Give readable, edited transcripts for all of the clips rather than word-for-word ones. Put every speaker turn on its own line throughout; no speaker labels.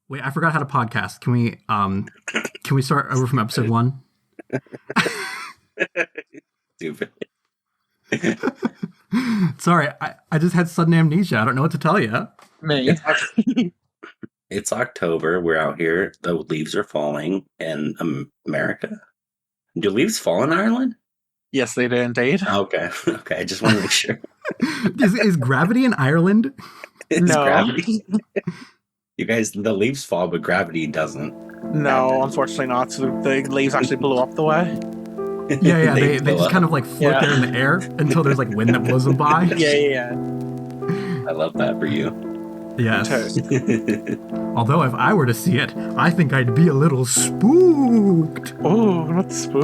Wait, I forgot how to podcast. Can we start over from episode 1?
Stupid.
Sorry, I just had sudden amnesia. I don't know what to tell you.
Me.
It's October. We're out here. The leaves are falling in America. Do leaves fall in Ireland?
Yes, they do indeed.
Okay. Okay. I just want to make sure.
Is gravity in Ireland?
It's
No.
gravity. You guys, the leaves fall, but gravity doesn't.
No, unfortunately not. So the leaves actually blow up the way.
Yeah, they
blow
just
up.
kind of like float there in the air until there's like wind that blows them by.
Yeah.
I love that for you.
Yes.
Toast.
Although if I were to see it, I think I'd be a little spooked.
Oh, not spook.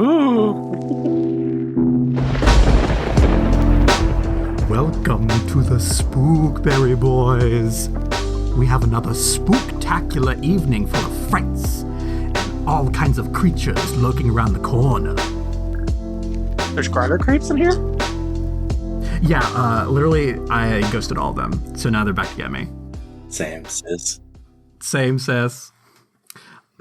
Welcome to the Spookberry, boys. We have another spooktacular evening full of frights and all kinds of creatures lurking around the corner.
There's garter crepes in here?
Yeah, literally, I ghosted all of them, so now they're back to get me.
Same, sis.
Same, sis.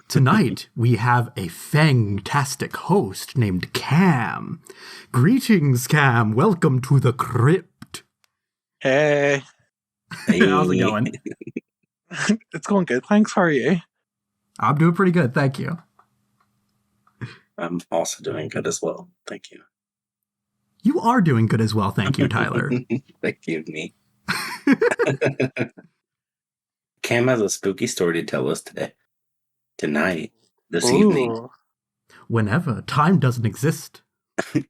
Tonight, we have a fantastic host named Cam. Greetings, Cam. Welcome to the crypt.
Hey.
How's it going?
It's going good, thanks. How are you?
I'm doing pretty good, thank you.
I'm also doing good as well. Thank you.
You are doing good as well, thank you, Tyler.
Thank you, me. Cam has a spooky story to tell us today. Tonight. This evening.
Whenever time doesn't exist.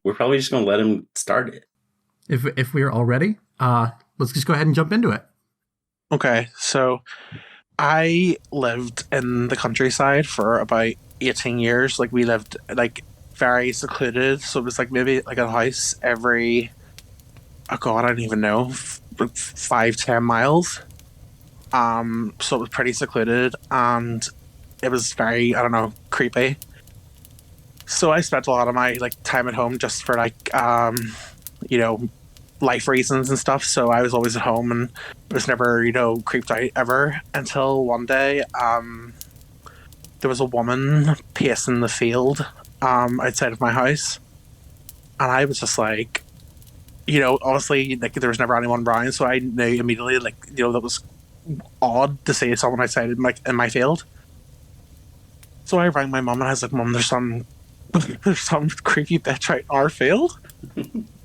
We're probably just going to let him start it.
If we're all ready, let's just go ahead and jump into it.
Okay, so I lived in the countryside for about 18 years. Like, we lived, like, very secluded. So it was, like, maybe, like, a house every, oh God, I don't even know, 5-10 miles. So it was pretty secluded, and it was very, I don't know, creepy. So I spent a lot of my, like, time at home just for, like, you know, life reasons and stuff. So I was always at home and was never, you know, creeped out ever until one day, there was a woman pacing the field, outside of my house. And I was just like, you know, honestly, like, there was never anyone around. So I knew immediately, like, you know, that was odd to see someone outside in my field. So I rang my mum and I was like, Mum, there's some creepy bitch out in our field.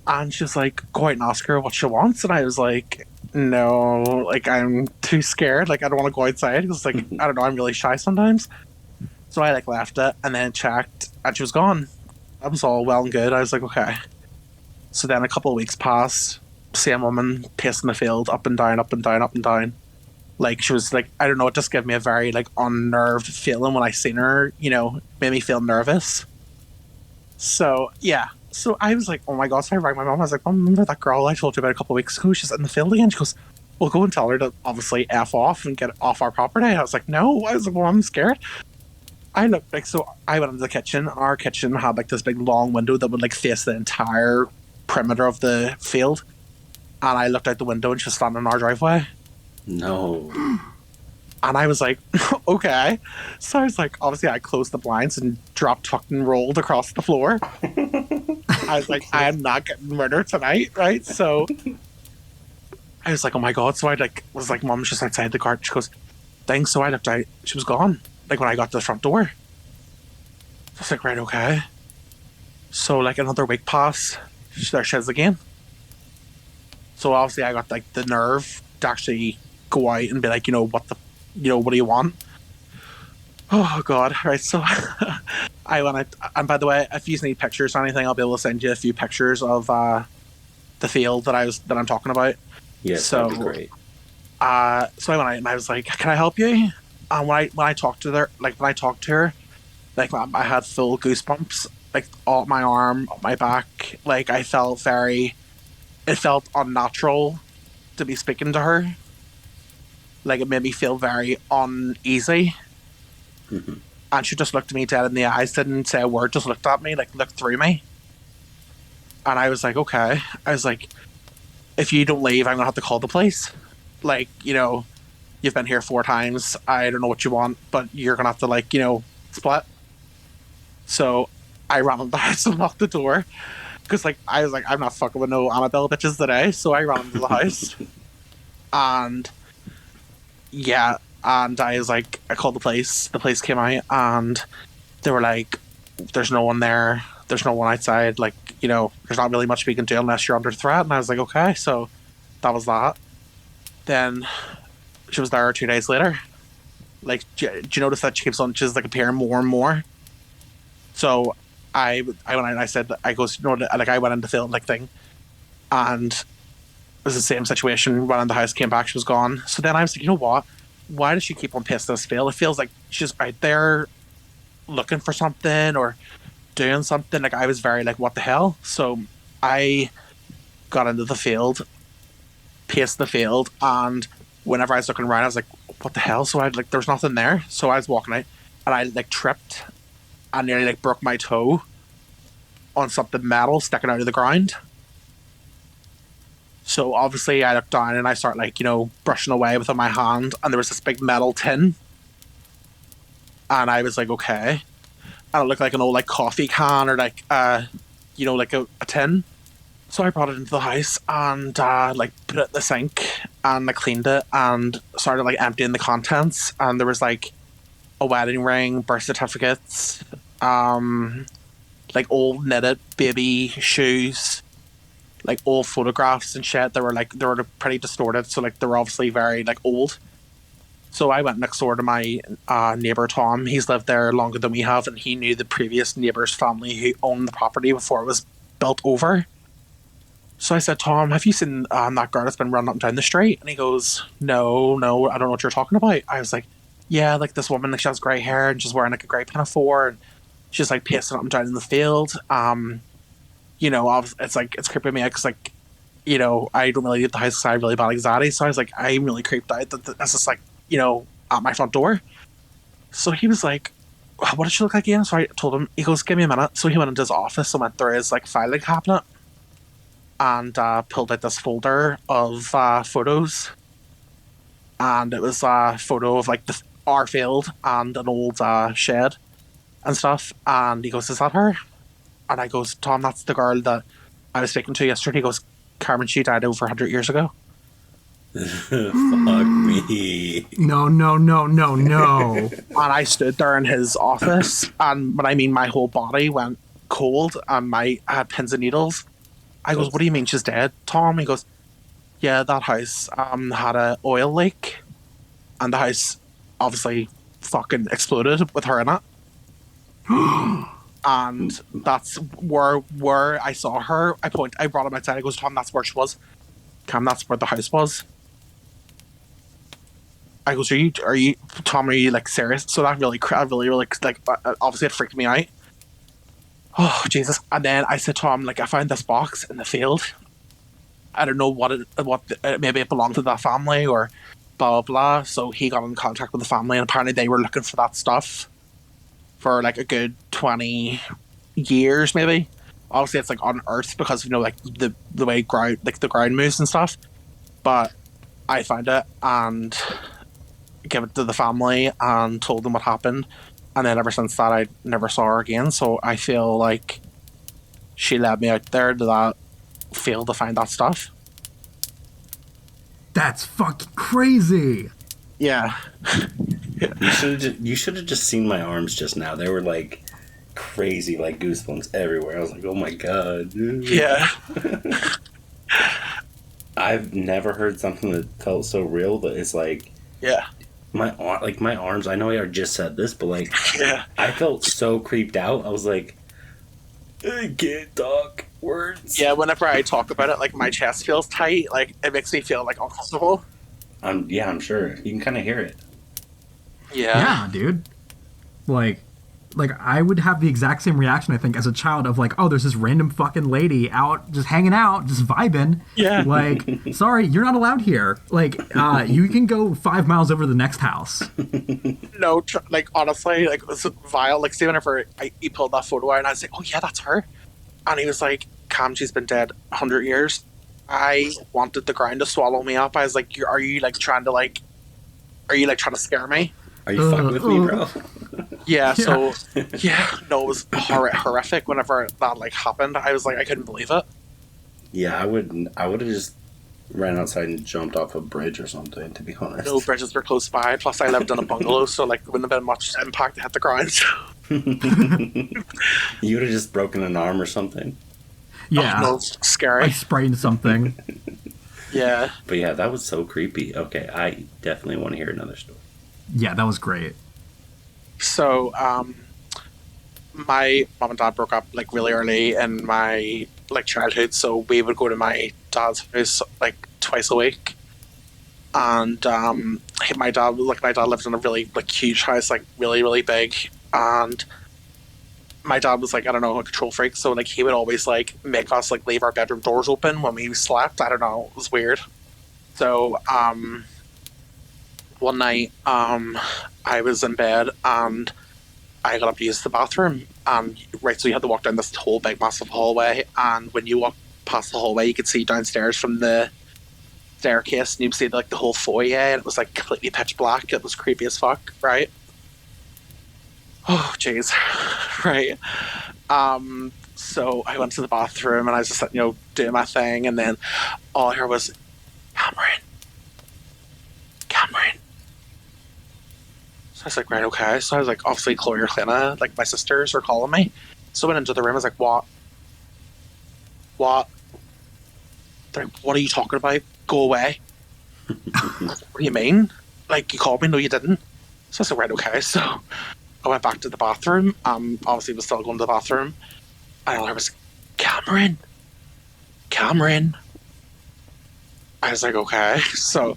And she was like, go out and ask her what she wants. And I was like, no, like, I'm too scared. Like, I don't want to go outside because, like, I don't know, I'm really shy sometimes. So I, like, left it and then checked and she was gone. That was all well and good. I was like, okay. So then a couple of weeks passed. Same woman pacing the field up and down, up and down, up and down. Like, she was like, I don't know, it just gave me a very, like, unnerved feeling when I seen her, you know, made me feel nervous. So, yeah. So I was like, oh my God. So I rang my mom. I was like, Mom, remember that girl I told you about a couple of weeks ago? She's in the field again. She goes, well, go and tell her to obviously F off and get off our property. I was like, no. I was like, well, I'm scared. I looked, like, so I went into the kitchen. Our kitchen had, like, this big long window that would, like, face the entire perimeter of the field. And I looked out the window and she was standing in our driveway.
No.
And I was like, okay. So I was like, obviously I closed the blinds and dropped, tucked and rolled across the floor. I was like, I am not getting murdered tonight, right? So I was like, oh my God. So I, like, was like, Mom, just outside the garden. She goes, thanks. So I looked out. She was gone. Like, when I got to the front door. I was like, right, okay. So, like, another week passed. There she is again. So obviously I got, like, the nerve to actually go out and be like, you know, what do you want? Oh God. Right. So I went out, and by the way, if you need pictures or anything, I'll be able to send you a few pictures of the field that I'm talking about.
Yes,
So,
that'd be great.
so I went out and I was like, can I help you? And when I talked to her, like, I had full goosebumps, like, all up my arm, up my back. Like, it felt unnatural to be speaking to her. Like, it made me feel very uneasy.
Mm-hmm.
And she just looked me dead in the eyes, didn't say a word, just looked at me, like, looked through me. And I was like, okay. I was like, if you don't leave, I'm gonna have to call the police. Like, you know, you've been here 4 times. I don't know what you want, but you're gonna have to like, split. So I ran into the house and locked the door because like I was like, I'm not fucking with no Annabelle bitches today. So I ran into the house and yeah, and I was like, I called the police. The police came out and they were like, there's no one there. There's no one outside. Like, there's not really much we can do unless you're under threat. And I was like, okay. So that was that. Then she was there 2 days later. Like, do you notice that she keeps on just like appearing more and more? So I went out and I said, I goes, like I went in the field like thing, and it was the same situation. Went in the house, came back, she was gone. So then I was like, you know what? Why does she keep on pissing this field? It feels like she's out there looking for something or doing something. Like I was very like, what the hell? So I got into the field, paced the field, and whenever I was looking around, I was like, what the hell? So I like, there was nothing there. So I was walking out and I like tripped and nearly like broke my toe on something metal sticking out of the ground. So obviously I looked down and I start like, brushing away with my hand, and there was this big metal tin. And I was like, okay. And it looked like an old like coffee can or like like a tin. So I brought it into the house and like put it in the sink and I cleaned it and started like emptying the contents, and there was like a wedding ring, birth certificates, like old knitted baby shoes, like old photographs and shit. They were pretty distorted, so like they were obviously very like old. So I went next door to my neighbour Tom. He's lived there longer than we have, and he knew the previous neighbour's family who owned the property before it was built over. So I said, Tom, have you seen that girl that's been running up and down the street? And he goes, no, I don't know what you're talking about. I was like, yeah, like this woman, like she has grey hair and she's wearing like a grey pinafore and she's like pacing up and down in the field. It's like, it's creeping me out because like, I don't really leave the house because I have really bad anxiety. So I was like, I'm really creeped out that this is like, at my front door. So he was like, what did she look like again? So I told him, he goes, give me a minute. So he went into his office and went through his like filing cabinet and pulled out this folder of photos, and it was a photo of like our field and an old shed and stuff. And he goes, is that her? And I goes, Tom, that's the girl that I was speaking to yesterday. He goes, Carmen, she died over 100 years ago.
Fuck me.
No.
And I stood there in his office, and when I mean my whole body went cold and I had pins and needles. I goes, what do you mean she's dead, Tom? He goes, yeah, that house had a oil leak, and the house obviously fucking exploded with her in it. And that's where I saw her. I brought him outside. I goes, Tom, that's where she was. Cam, that's where the house was. I goes, are you, Tom, are you like serious? So that really like, obviously it freaked me out. Oh, Jesus. And then I said to him, like, I found this box in the field. I don't know maybe it belonged to that family or blah, blah, blah. So he got in contact with the family, and apparently they were looking for that stuff for like a good 20 years, maybe. Obviously, it's like unearthed because, like the way the ground moves and stuff. But I found it and gave it to the family and told them what happened. And then ever since that, I never saw her again. So I feel like she led me out there to that field to find that stuff.
That's fucking crazy.
Yeah.
You should have just seen my arms just now. They were like crazy, like goosebumps everywhere. I was like, oh my god.
Yeah.
I've never heard something that felt so real that it's like,
yeah.
My arms, I know I just said this, but like,
yeah.
I felt so creeped out. I was like, I can't talk words.
Yeah, whenever I talk about it, like my chest feels tight. Like it makes me feel like uncomfortable.
I'm sure you can kind of hear it.
Yeah, dude. Like I would have the exact same reaction, I think, as a child of like, oh, there's this random fucking lady out just hanging out, just vibing.
Yeah.
Like, sorry, you're not allowed here. Like, you can go 5 miles over to the next house.
No, like honestly, like it was vile. Like, see, whenever he pulled that photo out, and I was like, oh yeah, that's her. And he was like, Cam, she's been dead 100 years. I wanted the ground to swallow me up. I was like, are you like trying to like are you like trying to scare me?
Are you fucking with me, bro?
Yeah, so yeah, no, it was horrific whenever that like happened. I was like, I couldn't believe it.
Yeah, I wouldn't. I would have just ran outside and jumped off a bridge or something, to be honest.
No bridges were close by. Plus, I lived in a bungalow, so like, there wouldn't have been much impact to hit the ground.
You would have just broken an arm or something.
Yeah.
Oh, no, scary.
I sprained something.
Yeah.
But yeah, that was so creepy. Okay, I definitely want to hear another story.
Yeah, that was great.
So, my mom and dad broke up like really early in my like childhood, so we would go to my dad's house like twice a week. And my dad lived in a really like huge house, like really really big, and my dad was like, I don't know, a control freak, so like he would always like make us like leave our bedroom doors open when we slept. I don't know, it was weird. So one night I was in bed and I got up to use the bathroom, and right, so you had to walk down this whole big massive hallway, and when you walk past the hallway you could see downstairs from the staircase and you'd see like the whole foyer, and it was like completely pitch black. It was creepy as fuck, right? Oh jeez. Right. So I went to the bathroom and I was just doing my thing, and then all I heard was Cameron. So I was like, right, okay. So I was like, obviously Chloe or Clina, like my sisters were calling me. So I went into the room, I was like, what? They're like, what are you talking about? Go away. What do you mean? Like, you called me? No, you didn't. So I said, right, okay. So I went back to the bathroom. Obviously was still going to the bathroom. And all I was, Cameron. I was like, okay. So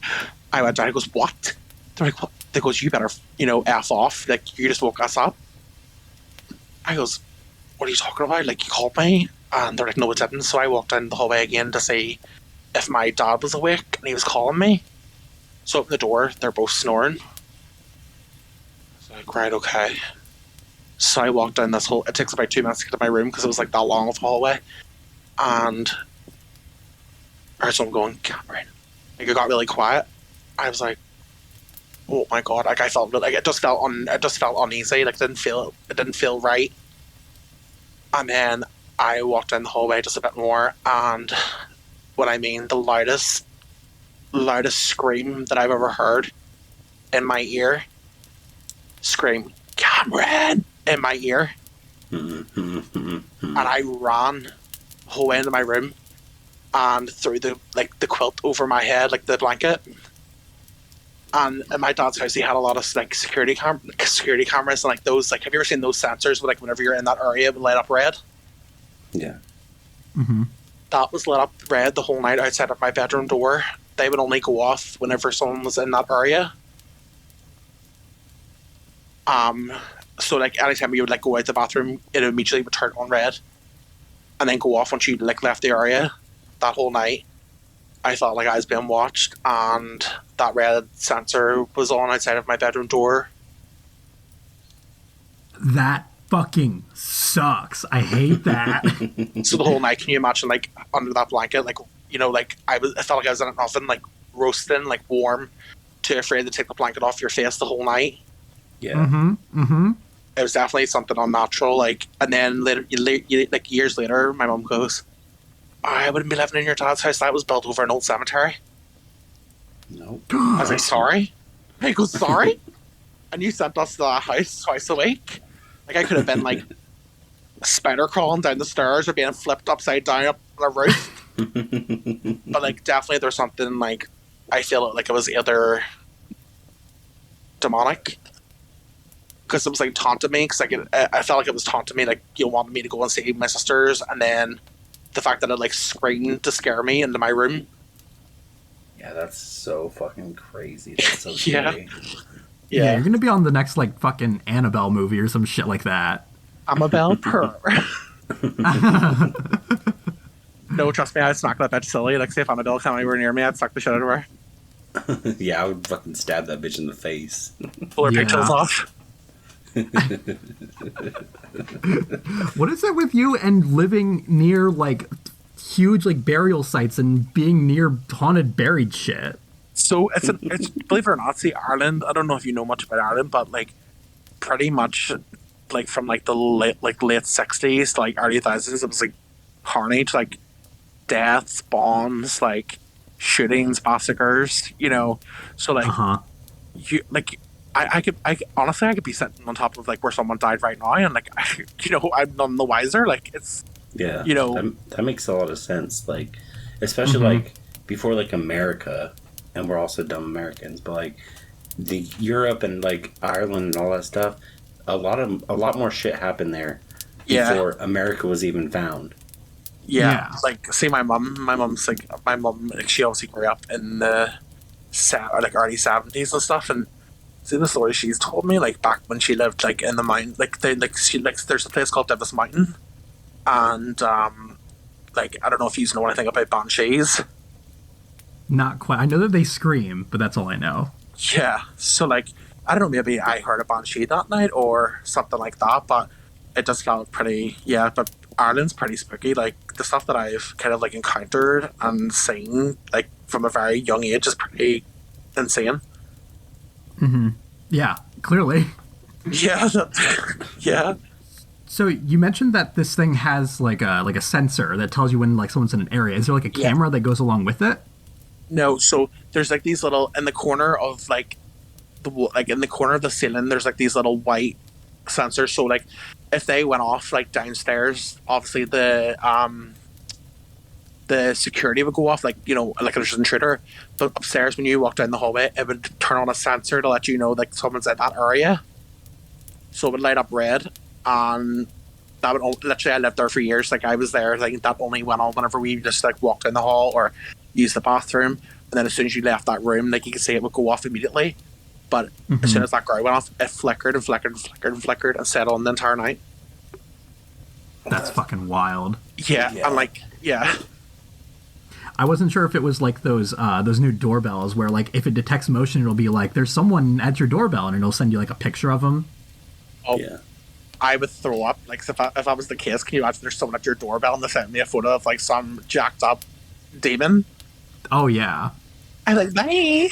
I went down. He goes, what? They're like, what? They goes, you better, F off. Like, you just woke us up. I goes, what are you talking about? Like, you called me? And they're like, no, it didn't. So I walked down the hallway again to see if my dad was awake, and he was calling me. So I opened the door. They're both snoring. I was like, right, okay. So I walked down this whole... It takes about 2 minutes to get to my room because it was like that long of a hallway. And... Alright, so I'm going, Cameron. Like, it got really quiet. I was like, oh my god. Like, I felt... Like, it just felt uneasy. Like, it didn't feel right. And then I walked down the hallway just a bit more, and what I mean, the loudest scream that I've ever heard in my ear. Scream, Cameron! In my ear. And I ran the whole way into my room and threw the quilt over my head, like the blanket. And at my dad's house, he had a lot of like security cameras, and like those, like, have you ever seen those sensors where like whenever you're in that area it would light up red?
Yeah.
Mm-hmm.
That was lit up red the whole night outside of my bedroom door. They would only go off whenever someone was in that area. So like anytime you would like go out the bathroom, it immediately would turn on red, and then go off once you like left the area. That whole night, I felt like I was being watched, and that red sensor was on outside of my bedroom door.
That fucking sucks. I hate that.
So the whole night, can you imagine, like, under that blanket, like, like I felt like I was in an oven, like, roasting, like, warm, too afraid to take the blanket off your face the whole night.
Yeah.
Mm-hmm. Mm-hmm.
It was definitely something unnatural, like, and then later, like, years later, my mum goes, I wouldn't be living in your dad's house. That was built over an old cemetery.
No.
I was like, sorry? I go, sorry? And you sent us to that house twice a week? Like, I could have been, like, a spider crawling down the stairs or being flipped upside down up on a roof. But, like, definitely there's something, like, I feel like it was either demonic, because it was, like, taunting me, because, like, I felt like it was taunting me, like, you wanted me to go and see my sisters, and then the fact that it, like, screamed to scare me into my room.
Yeah, that's so fucking crazy. That's so
Yeah.
scary.
Yeah, you're gonna be on the next like fucking Annabelle movie or some shit like that.
Annabelle Purr. No, trust me, I'd smack that bitch silly. Like, say if Annabelle came anywhere near me, I'd suck the shit out of her.
Yeah, I would fucking stab that bitch in the face.
Pull her
Yeah.
pigtails off.
What is it with you and living near like huge like burial sites and being near haunted buried shit?
So it's believe it or not, see Ireland. I don't know if you know much about Ireland, but like pretty much like from like the late '60s to like early 2000s, it was like carnage, like deaths, bombs, like shootings, massacres. So
Uh
like
huh.
you like. I honestly, I could be sitting on top of like where someone died right now, and like, I'm none the wiser. Like, it's,
Yeah,
you know,
that makes a lot of sense. Like, especially
Mm-hmm.
like before like America, and we're also dumb Americans, but like the Europe and like Ireland and all that stuff, a lot more shit happened there
yeah,
before America was even found.
yeah.
Yeah.
Like, see, my mom, like, she obviously grew up in the like early '70s and stuff, and see the story she's told me, like back when she lived like in the mountain, like they like she like there's a place called Davis Mountain, and like I don't know if you know anything about banshees.
Not quite. I know that they scream, but that's all I know.
Yeah, so like I don't know, maybe I heard a banshee that night or something like that, but it just felt pretty. Yeah, but Ireland's pretty spooky. Like the stuff that I've kind of like encountered and seen, like from a very young age, is pretty insane.
Mm-hmm. Yeah, clearly.
Yeah, yeah.
So you mentioned that this thing has like a sensor that tells you when like someone's in an area. Is there like a
Yeah.
camera that goes along with it?
No, so there's like these little in the corner of like like in the corner of the ceiling. There's like these little white sensors. So like if they went off like downstairs, obviously the security would go off, like like there's an intruder. But upstairs, when you walk down the hallway, it would turn on a sensor to let you know like someone's in that area. So it would light up red, and that would literally. I lived there for years. Like I was there. Like that only went on whenever we just like walked in the hall or used the bathroom, and then as soon as you left that room, like you could see it would go off immediately. But as soon
Mm-hmm.
as that girl went off, it flickered and flickered and flickered and flickered and stayed on the entire night.
That's fucking wild.
Yeah,
Yeah.
and like yeah,
I wasn't sure if it was like those new doorbells where like if it detects motion, it'll be like there's someone at your doorbell and it'll send you like a picture of them.
oh,
Yeah,
I would throw up. Like if I was the case, can you imagine there's someone at your doorbell and they sent me a photo of like some jacked up demon?
Oh yeah,
I'm like, bye.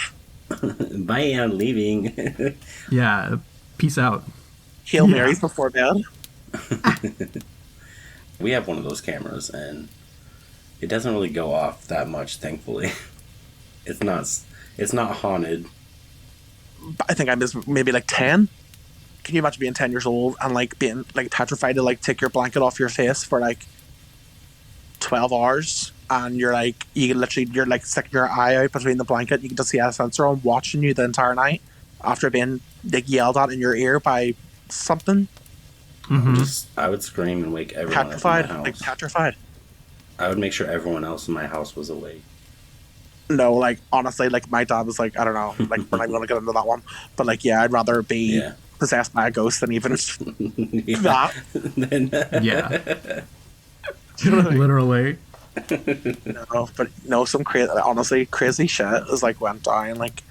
bye, I'm leaving.
yeah. Peace out.
Hail
Yeah.
Marys before bed.
We have one of those cameras, and it doesn't really go off that much, thankfully. It's not. It's not haunted.
I think I was maybe like 10. Can you imagine being 10 years old and like being like petrified to like take your blanket off your face for like 12 hours? And you're like, you're like sticking your eye out between the blanket. You can just see a sensor on watching you the entire night after being like yelled at in your ear by something.
Mm-hmm.
I would scream and wake everyone else in my
Petrified. Like
house.
petrified.
I would make sure everyone else in my house was awake.
No, like honestly, like my dad was like, I don't know, like we're not going to get into that one, but like yeah, I'd rather be
Yeah.
possessed by a ghost than even
Yeah.
that.
Then-
Yeah,
You know what I mean?
literally.
No, but no, some crazy, honestly, crazy shit is like went down. Like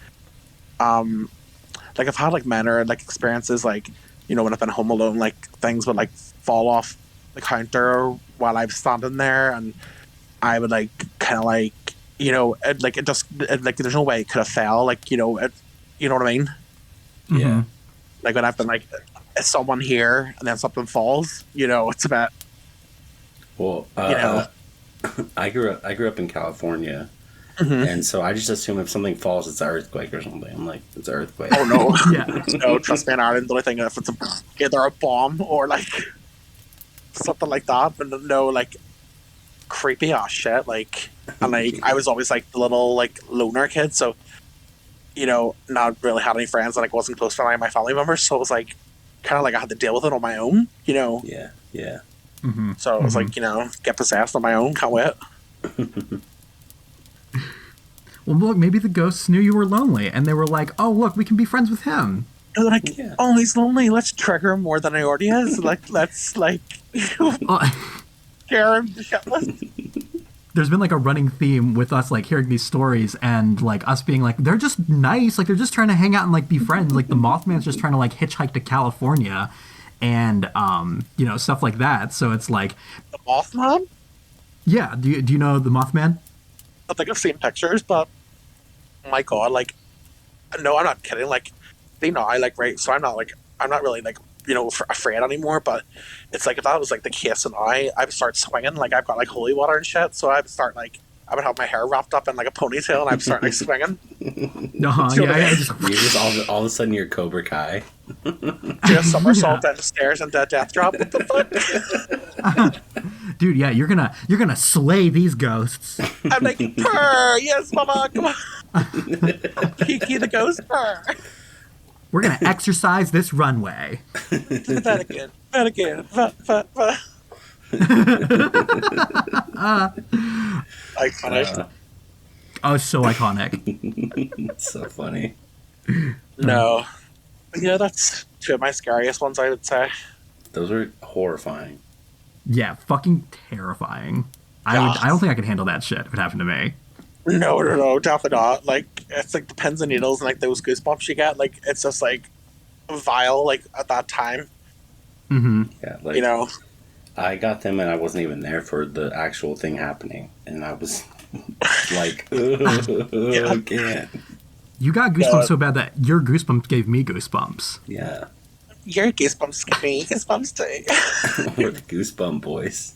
I've had like manner like experiences, like when I've been home alone, like things would like fall off the counter while I'm standing there, and I would like kind of like like there's no way it could have fell, like you know what I mean?
Yeah.
Like when I've been like, is someone here, and then something falls, it's a bit,
Well,
know.
I grew up in California,
Mhm.
and so I just assume if something falls, it's an earthquake or something. I'm like, it's an earthquake.
Oh no.
Yeah.
No, trust me, in Ireland, the only thing if it's either a bomb or like something like that, but no, like creepy ass shit. Like, and like I was always like the little like loner kid, so not really had any friends, and like wasn't close to any of my family members, so it was like kind of like I had to deal with it on my own,
Yeah, yeah.
Mm-hmm.
So it was like get possessed on my own. Can't wait.
Well, look, maybe the ghosts knew you were lonely, and they were like, "Oh, look, we can be friends with him."
And they're like,
Yeah.
oh, he's lonely. Let's trigger him more than he already is. Like, let's like scare him shitless.
There's been like a running theme with us like hearing these stories and like us being like they're just nice, like they're just trying to hang out and like be friends. Like the Mothman's just trying to like hitchhike to California, and stuff like that. So it's like,
The Mothman.
yeah. Do you know the Mothman?
I think I've seen pictures, but my god, like, no, I'm not kidding. Like, they know I like, right? So I'm not really like, afraid anymore. But it's like if that was like the case, and I would start swinging. Like I've got like holy water and shit, so I would start like I would have my hair wrapped up in like a ponytail, and I'd start like swinging.
No,
Do you know what I
yeah,
mean?
You just all of a sudden you're Cobra Kai.
Do a somersault down the stairs and a death drop. What the fuck?
dude, yeah, you're gonna slay these ghosts.
I'm like, purr, yes, mama, come on. Kiki the ghost, purr.
We're gonna exercise this runway.
Vatican, iconic.
Oh, so iconic.
It's so funny.
No. Yeah, that's two of my scariest ones, I would say.
Those are horrifying.
Yeah, fucking terrifying.
Yeah.
I don't think I could handle that shit if it happened to me.
No, definitely not. Like, it's like the pins and needles and like those goosebumps you get. Like, it's just like vile. Like at that time,
Yeah, like
know.
I got them and I wasn't even there for the actual thing happening, and I was like, I can't.
You got goosebumps so bad that your goosebumps gave me goosebumps.
Yeah,
Your goosebumps give me goosebumps too.
we're the Goosebump Boys.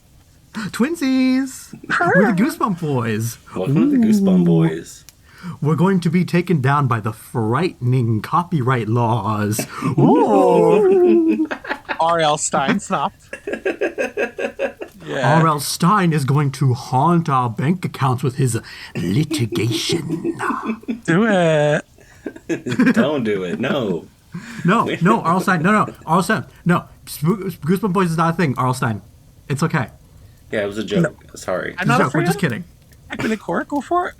Twinsies! We're the Goosebump Boys.
Welcome to the Goosebump Boys.
We're going to be taken down by the frightening copyright laws.
Ooh. R.L. Stein snapped. Yeah.
R.L. Stein is going to haunt our bank accounts with his litigation.
Do it.
Don't do it. No.
No, R.L. Stein. No, R.L. Stein. No, Goosebump Boys is not a thing, R.L. Stein. It's okay.
Yeah, it was a joke. Sorry.
I'm not afraid.
We're just kidding.
I've been in court. Go for it.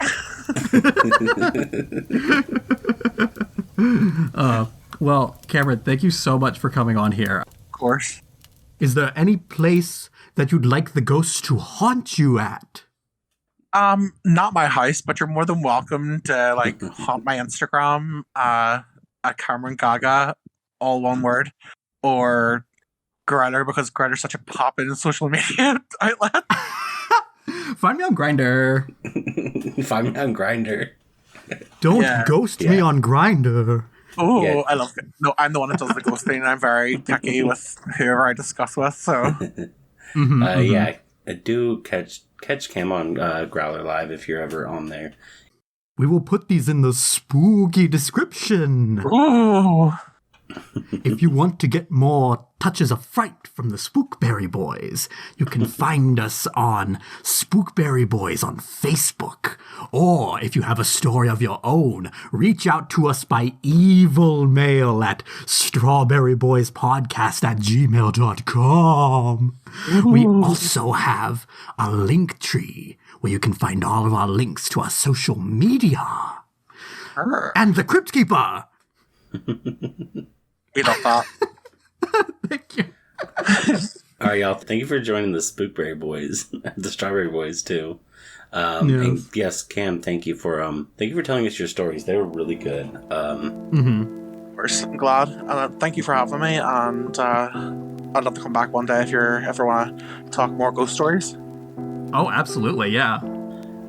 Well, Cameron, thank you so much for coming on here.
Of course.
Is there any place that you'd like the ghosts to haunt you at?
Not my house, but you're more than welcome to like haunt my Instagram at Cameron Gaga, all one word, or Grindr, because Grindr's such a pop-in social media outlet.
Find me on Grindr.
Find me on Grindr.
Don't
Yeah.
ghost me on Grindr.
Oh,
Yeah.
I love it. No, I'm the one that does the ghosting, and I'm very picky with whoever I discuss with. So
Yeah, I do catch Cam on Growler Live if you're ever on there.
We will put these in the spooky description.
ooh,
If you want to get more touches of fright from the Spookberry Boys, you can find us on Spookberry Boys on Facebook. Or if you have a story of your own, reach out to us by evil mail at strawberryboyspodcast@gmail.com. We also have a link tree where you can find all of our links to our social media. And the Crypt Keeper.
we love that.
Thank you.
All right, y'all. Thank you for joining the Spookberry Boys, the Strawberry Boys too.
Yes.
And yes, Cam, thank you for telling us your stories. They were really good.
I'm glad. Thank you for having me, and I'd love to come back one day if you ever want to talk more ghost stories.
Oh, absolutely, yeah.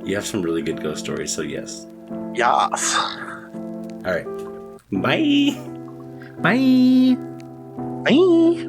You have some really good ghost stories, so yes.
Yes.
All right. Bye.
Bye.
Bye.